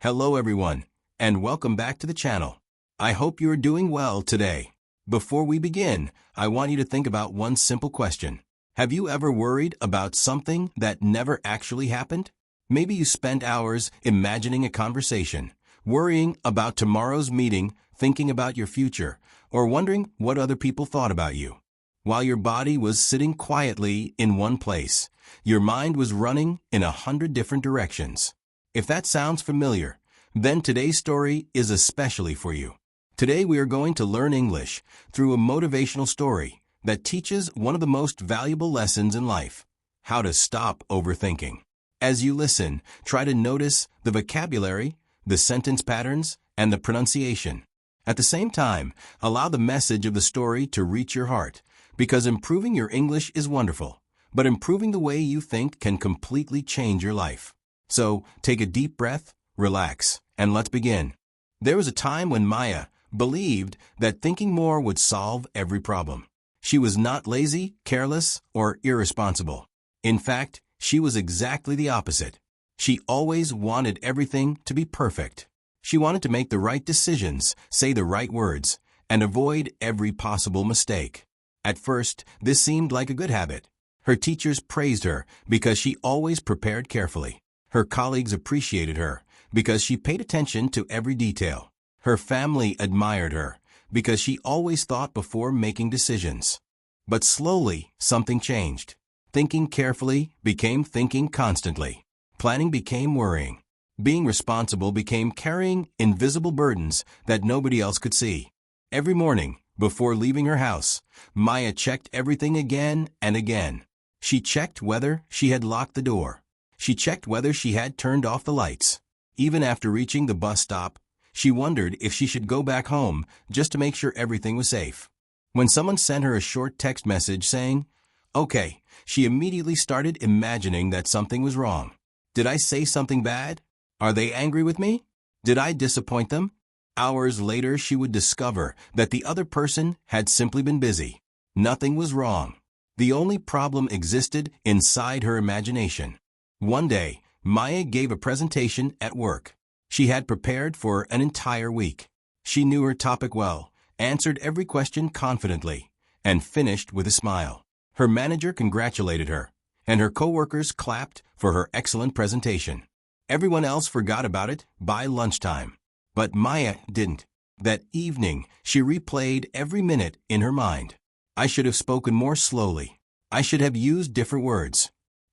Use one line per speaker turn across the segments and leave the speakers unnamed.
Hello everyone, and welcome back to the channel. I hope you are doing well today. Before we begin, I want you to think about one simple question. Have you ever worried about something that never actually happened? Maybe you spent hours imagining a conversation, worrying about tomorrow's meeting, thinking about your future, or wondering what other people thought about you. While your body was sitting quietly in one place, your mind was running in 100 different directions. If that sounds familiar, then today's story is especially for you. Today we are going to learn English through a motivational story that teaches one of the most valuable lessons in life: how to stop overthinking. As you listen, try to notice the vocabulary, the sentence patterns, and the pronunciation. At the same time, allow the message of the story to reach your heart, because improving your English is wonderful, but improving the way you think can completely change your life. So, take a deep breath, relax, and let's begin. There was a time when Maya believed that thinking more would solve every problem. She was not lazy, careless, or irresponsible. In fact, she was exactly the opposite. She always wanted everything to be perfect. She wanted to make the right decisions, say the right words, and avoid every possible mistake. At first, this seemed like a good habit. Her teachers praised her because she always prepared carefully. Her colleagues appreciated her because she paid attention to every detail. Her family admired her because she always thought before making decisions. But slowly, something changed. Thinking carefully became thinking constantly. Planning became worrying. Being responsible became carrying invisible burdens that nobody else could see. Every morning, before leaving her house, Maya checked everything again and again. She checked whether she had locked the door. She checked whether she had turned off the lights. Even after reaching the bus stop, she wondered if she should go back home just to make sure everything was safe. When someone sent her a short text message saying, "Okay," she immediately started imagining that something was wrong. Did I say something bad? Are they angry with me? Did I disappoint them? Hours later, she would discover that the other person had simply been busy. Nothing was wrong. The only problem existed inside her imagination. One day, Maya gave a presentation at work. She had prepared for an entire week. She knew her topic well, answered every question confidently, and finished with a smile. Her manager congratulated her, and her coworkers clapped for her excellent presentation. Everyone else forgot about it by lunchtime, but Maya didn't. That evening, she replayed every minute in her mind. I should have spoken more slowly. I should have used different words.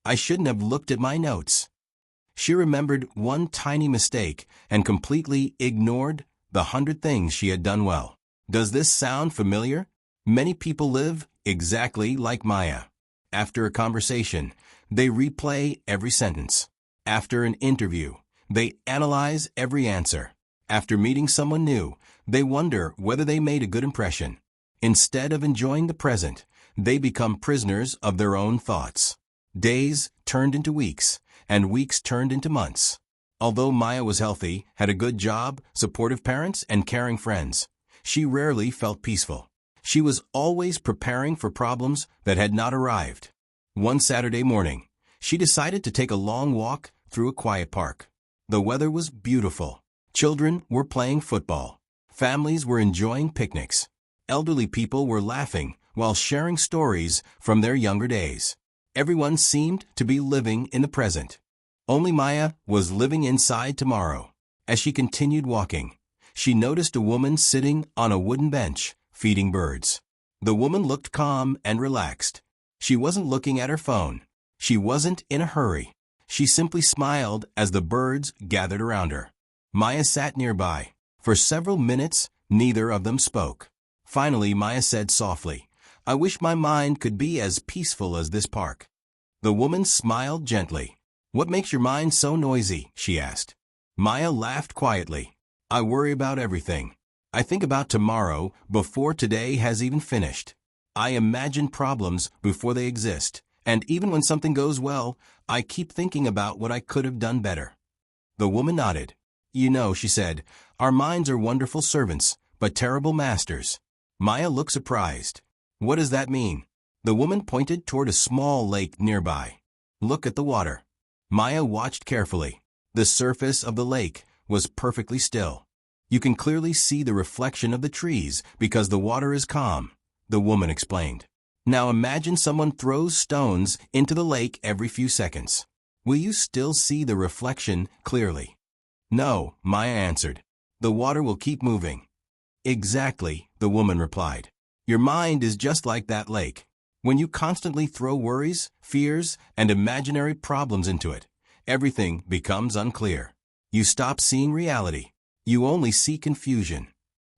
I shouldn't have looked at my notes. She remembered one tiny mistake and completely ignored the 100 things she had done well. Does this sound familiar? Many people live exactly like Maya. After a conversation, they replay every sentence. After an interview, they analyze every answer. After meeting someone new, they wonder whether they made a good impression. Instead of enjoying the present, they become prisoners of their own thoughts. Days turned into weeks, and weeks turned into months. Although Maya was healthy, had a good job, supportive parents, and caring friends, she rarely felt peaceful. She was always preparing for problems that had not arrived. One Saturday morning, she decided to take a long walk through a quiet park. The weather was beautiful. Children were playing football. Families were enjoying picnics. Elderly people were laughing while sharing stories from their younger days. Everyone seemed to be living in the present. Only Maya was living inside tomorrow. As she continued walking, she noticed a woman sitting on a wooden bench, feeding birds. The woman looked calm and relaxed. She wasn't looking at her phone. She wasn't in a hurry. She simply smiled as the birds gathered around her. Maya sat nearby. For several minutes, neither of them spoke. Finally, Maya said softly, "I wish my mind could be as peaceful as this park." The woman smiled gently. "What makes your mind so noisy?" she asked. Maya laughed quietly. "I worry about everything. I think about tomorrow before today has even finished. I imagine problems before they exist, and even when something goes well, I keep thinking about what I could have done better." The woman nodded. "You know," she said, "our minds are wonderful servants, but terrible masters." Maya looked surprised. "What does that mean?" The woman pointed toward a small lake nearby. "Look at the water." Maya watched carefully. The surface of the lake was perfectly still. You can clearly see the reflection of the trees because the water is calm, the woman explained. Now imagine someone throws stones into the lake every few seconds. Will you still see the reflection clearly? No, Maya answered. The water will keep moving. Exactly, the woman replied. Your mind is just like that lake. When you constantly throw worries, fears, and imaginary problems into it, everything becomes unclear. You stop seeing reality. You only see confusion.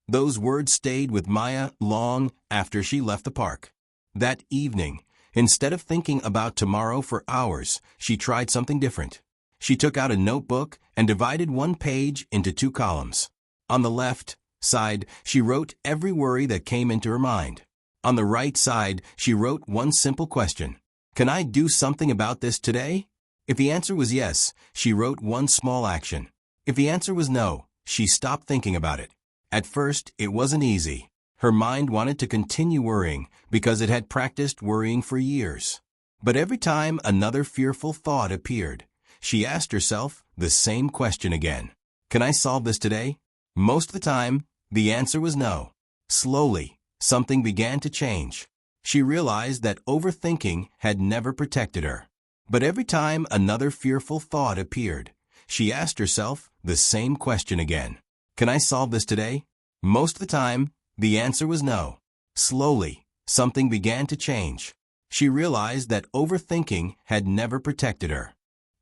Those words stayed with Maya long after she left the park. That evening, instead of thinking about tomorrow for hours, she tried something different. She took out a notebook and divided one page into 2 columns. On the left side, she wrote every worry that came into her mind. On the right side, she wrote one simple question. Can I do something about this today? If the answer was yes, she wrote one small action. If the answer was no, she stopped thinking about it. At first, it wasn't easy. Her mind wanted to continue worrying because it had practiced worrying for years. But every time another fearful thought appeared, she asked herself the same question again. Can I solve this today? Most of the time, the answer was no. Slowly, something began to change. She realized that overthinking had never protected her. But every time another fearful thought appeared, she asked herself the same question again. Can I solve this today? Most of the time, the answer was no. Slowly, something began to change. She realized that overthinking had never protected her.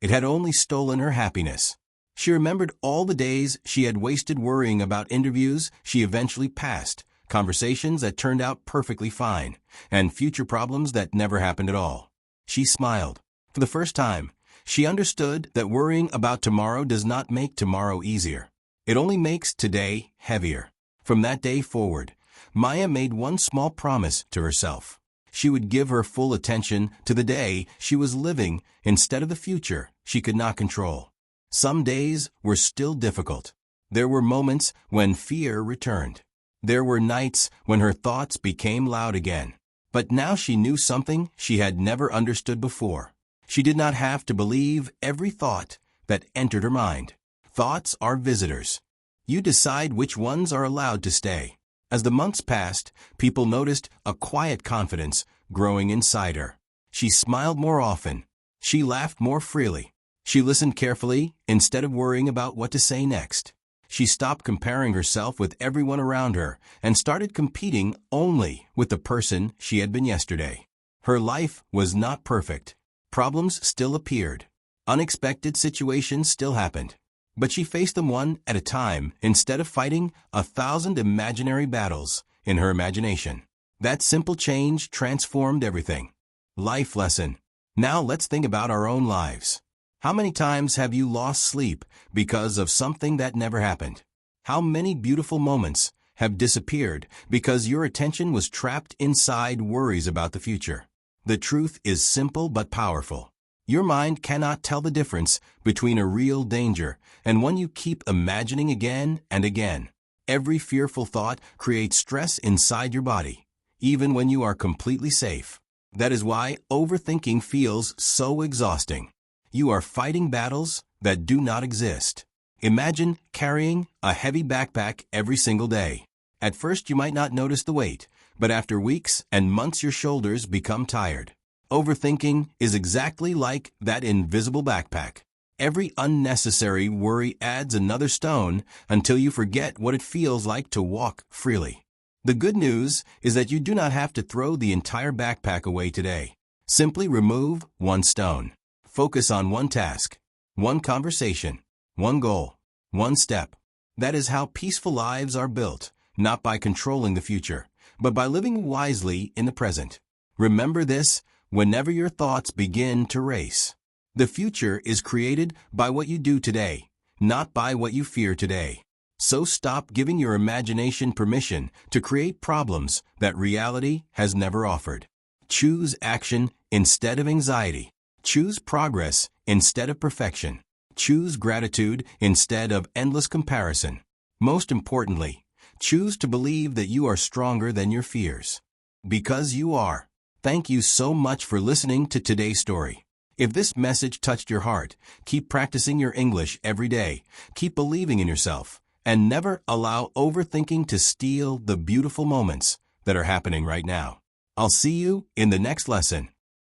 It had only stolen her happiness. She remembered all the days she had wasted worrying about interviews she eventually passed, conversations that turned out perfectly fine, and future problems that never happened at all. She smiled. For the first time, she understood that worrying about tomorrow does not make tomorrow easier. It only makes today heavier. From that day forward, Maya made one small promise to herself. She would give her full attention to the day she was living instead of the future she could not control. Some days were still difficult. There were moments when fear returned. There were nights when her thoughts became loud again. But now she knew something she had never understood before. She did not have to believe every thought that entered her mind. Thoughts are visitors. You decide which ones are allowed to stay. As the months passed, people noticed a quiet confidence growing inside her. She smiled more often. She laughed more freely. She listened carefully instead of worrying about what to say next. She stopped comparing herself with everyone around her and started competing only with the person she had been yesterday. Her life was not perfect. Problems still appeared. Unexpected situations still happened. But she faced them one at a time instead of fighting 1,000 imaginary battles in her imagination. That simple change transformed everything. Life lesson. Now let's think about our own lives. How many times have you lost sleep because of something that never happened? How many beautiful moments have disappeared because your attention was trapped inside worries about the future? The truth is simple but powerful. Your mind cannot tell the difference between a real danger and one you keep imagining again and again. Every fearful thought creates stress inside your body, even when you are completely safe. That is why overthinking feels so exhausting. You are fighting battles that do not exist. Imagine carrying a heavy backpack every single day. At first you might not notice the weight, but after weeks and months your shoulders become tired. Overthinking is exactly like that invisible backpack. Every unnecessary worry adds another stone until you forget what it feels like to walk freely. The good news is that you do not have to throw the entire backpack away today. Simply remove one stone. Focus on one task, one conversation, one goal, one step. That is how peaceful lives are built, not by controlling the future, but by living wisely in the present. Remember this whenever your thoughts begin to race. The future is created by what you do today, not by what you fear today. So stop giving your imagination permission to create problems that reality has never offered. Choose action instead of anxiety. Choose progress instead of perfection. Choose gratitude instead of endless comparison. Most importantly, choose to believe that you are stronger than your fears. Because you are. Thank you so much for listening to today's story. If this message touched your heart, keep practicing your English every day, keep believing in yourself, and never allow overthinking to steal the beautiful moments that are happening right now. I'll see you in the next lesson.